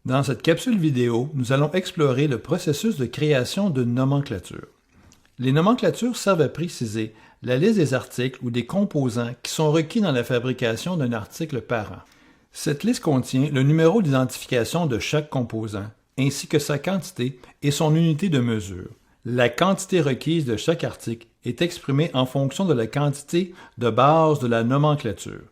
Dans cette capsule vidéo, nous allons explorer le processus de création d'une nomenclature. Les nomenclatures servent à préciser la liste des articles ou des composants qui sont requis dans la fabrication d'un article parent. Cette liste contient le numéro d'identification de chaque composant, ainsi que sa quantité et son unité de mesure. La quantité requise de chaque article est exprimée en fonction de la quantité de base de la nomenclature.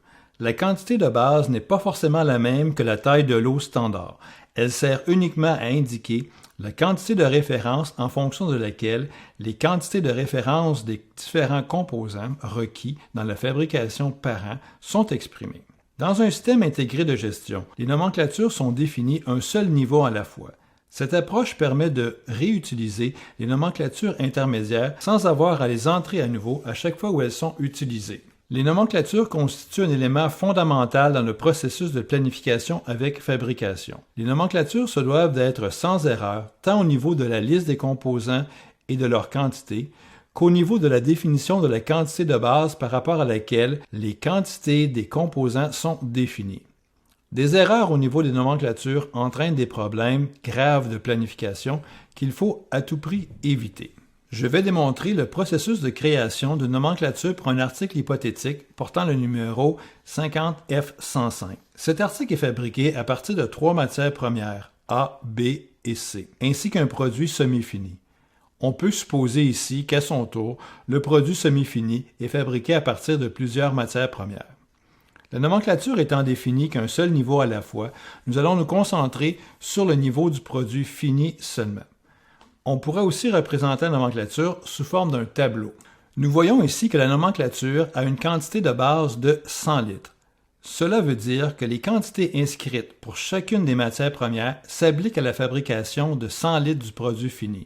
La quantité de base n'est pas forcément la même que la taille de lot standard. Elle sert uniquement à indiquer la quantité de référence en fonction de laquelle les quantités de référence des différents composants requis dans la fabrication parent sont exprimées. Dans un système intégré de gestion, les nomenclatures sont définies un seul niveau à la fois. Cette approche permet de réutiliser les nomenclatures intermédiaires sans avoir à les entrer à nouveau à chaque fois où elles sont utilisées. Les nomenclatures constituent un élément fondamental dans le processus de planification avec fabrication. Les nomenclatures se doivent d'être sans erreur, tant au niveau de la liste des composants et de leur quantité, qu'au niveau de la définition de la quantité de base par rapport à laquelle les quantités des composants sont définies. Des erreurs au niveau des nomenclatures entraînent des problèmes graves de planification qu'il faut à tout prix éviter. Je vais démontrer le processus de création d'une nomenclature pour un article hypothétique portant le numéro 50F105. Cet article est fabriqué à partir de 3 matières premières, A, B et C, ainsi qu'un produit semi-fini. On peut supposer ici qu'à son tour, le produit semi-fini est fabriqué à partir de plusieurs matières premières. La nomenclature étant définie qu'un seul niveau à la fois, nous allons nous concentrer sur le niveau du produit fini seulement. On pourrait aussi représenter la nomenclature sous forme d'un tableau. Nous voyons ici que la nomenclature a une quantité de base de 100 litres. Cela veut dire que les quantités inscrites pour chacune des matières premières s'appliquent à la fabrication de 100 litres du produit fini.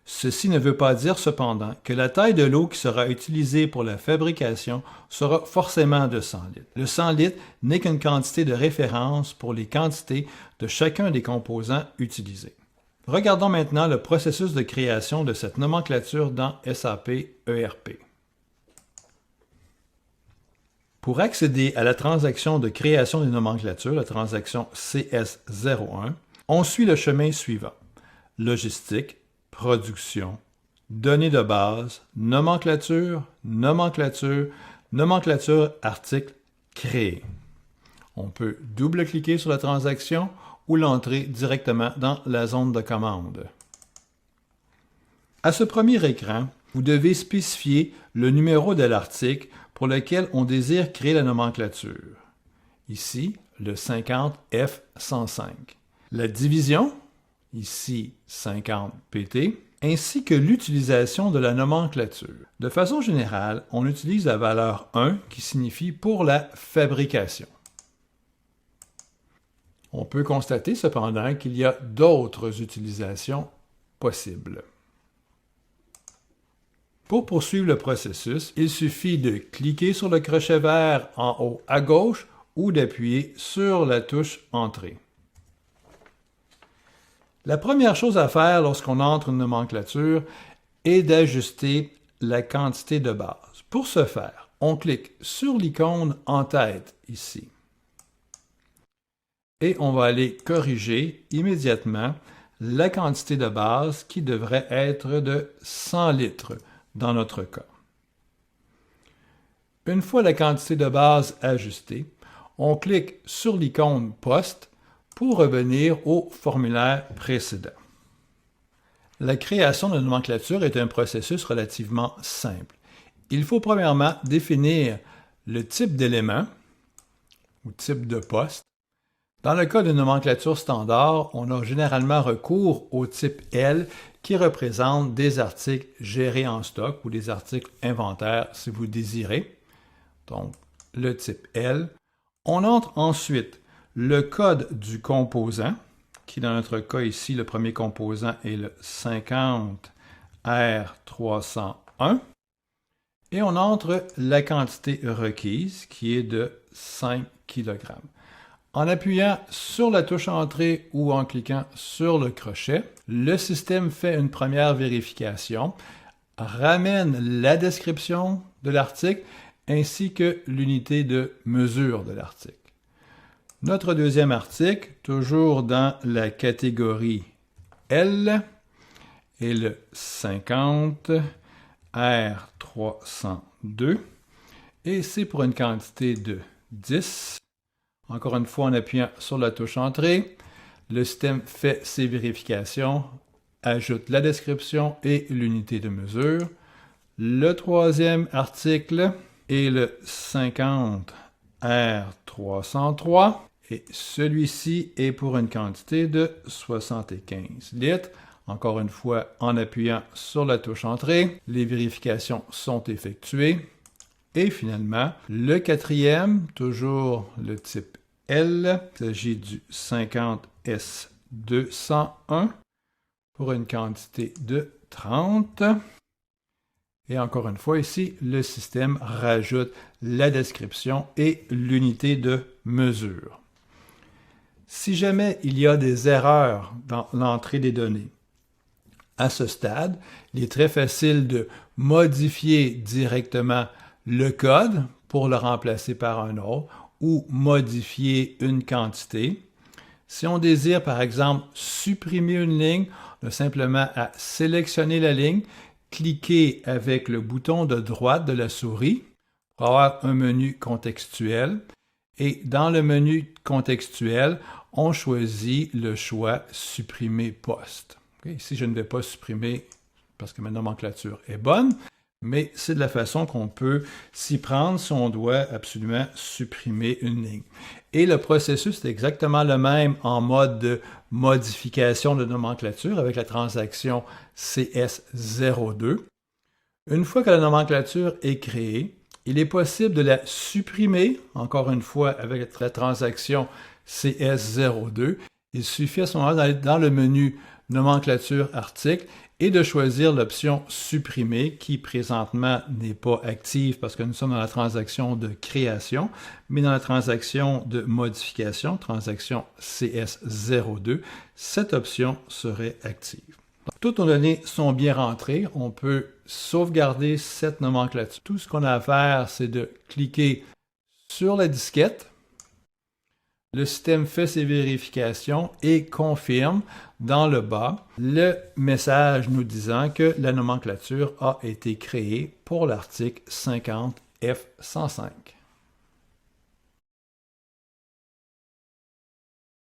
Ceci ne veut pas dire cependant que la taille de l'eau qui sera utilisée pour la fabrication sera forcément de 100 litres. Le 100 litres n'est qu'une quantité de référence pour les quantités de chacun des composants utilisés. Regardons maintenant le processus de création de cette nomenclature dans SAP ERP. Pour accéder à la transaction de création des nomenclatures, la transaction CS01, on suit le chemin suivant: logistique, production, données de base, nomenclature, nomenclature, nomenclature, article, créer. On peut double-cliquer sur la transaction ou l'entrer directement dans la zone de commande. À ce premier écran, vous devez spécifier le numéro de l'article pour lequel on désire créer la nomenclature. Ici, le 50F105. La division, ici 50 PT, ainsi que l'utilisation de la nomenclature. De façon générale, on utilise la valeur 1 qui signifie pour la fabrication. On peut constater cependant qu'il y a d'autres utilisations possibles. Pour poursuivre le processus, il suffit de cliquer sur le crochet vert en haut à gauche ou d'appuyer sur la touche Entrée. La première chose à faire lorsqu'on entre une nomenclature est d'ajuster la quantité de base. Pour ce faire, on clique sur l'icône en tête ici. Et on va aller corriger immédiatement la quantité de base qui devrait être de 100 litres dans notre cas. Une fois la quantité de base ajustée, on clique sur l'icône Poste pour revenir au formulaire précédent. La création de nomenclature est un processus relativement simple. Il faut premièrement définir le type d'élément ou type de poste. Dans le cas d'une nomenclature standard, on a généralement recours au type L qui représente des articles gérés en stock ou des articles inventaires si vous désirez. Donc, le type L. On entre ensuite le code du composant, qui dans notre cas ici, le premier composant est le 50R301. Et on entre la quantité requise, qui est de 5 kg. En appuyant sur la touche Entrée ou en cliquant sur le crochet, le système fait une première vérification, ramène la description de l'article ainsi que l'unité de mesure de l'article. Notre deuxième article, toujours dans la catégorie L, est le 50 R302 et c'est pour une quantité de 10. Encore une fois, en appuyant sur la touche Entrée, le système fait ses vérifications, ajoute la description et l'unité de mesure. Le troisième article est le 50 R303 et celui-ci est pour une quantité de 75 litres. Encore une fois, en appuyant sur la touche Entrée, les vérifications sont effectuées. Et finalement, le quatrième, toujours le type L, il s'agit du 50 S201 pour une quantité de 30. Et encore une fois ici, le système rajoute la description et l'unité de mesure. Si jamais il y a des erreurs dans l'entrée des données, à ce stade, il est très facile de modifier directement le code pour le remplacer par un autre ou modifier une quantité. Si on désire, par exemple, supprimer une ligne, on a simplement à sélectionner la ligne, cliquer avec le bouton de droite de la souris pour avoir un menu contextuel. Et dans le menu contextuel, on choisit le choix « Supprimer poste ». Okay? Ici, je ne vais pas supprimer parce que ma nomenclature est bonne, mais c'est de la façon qu'on peut s'y prendre si on doit absolument supprimer une ligne. Et le processus est exactement le même en mode de modification de nomenclature avec la transaction CS02. Une fois que la nomenclature est créée, il est possible de la supprimer, encore une fois avec la transaction CS02. Il suffit à ce moment-là d'aller dans le menu nomenclature article et de choisir l'option supprimer qui présentement n'est pas active parce que nous sommes dans la transaction de création, mais dans la transaction de modification, transaction CS02, cette option serait active. Toutes nos données sont bien rentrées, on peut sauvegarder cette nomenclature. Tout ce qu'on a à faire, c'est de cliquer sur la disquette. Le système fait ses vérifications et confirme dans le bas le message nous disant que la nomenclature a été créée pour l'article 50 F105.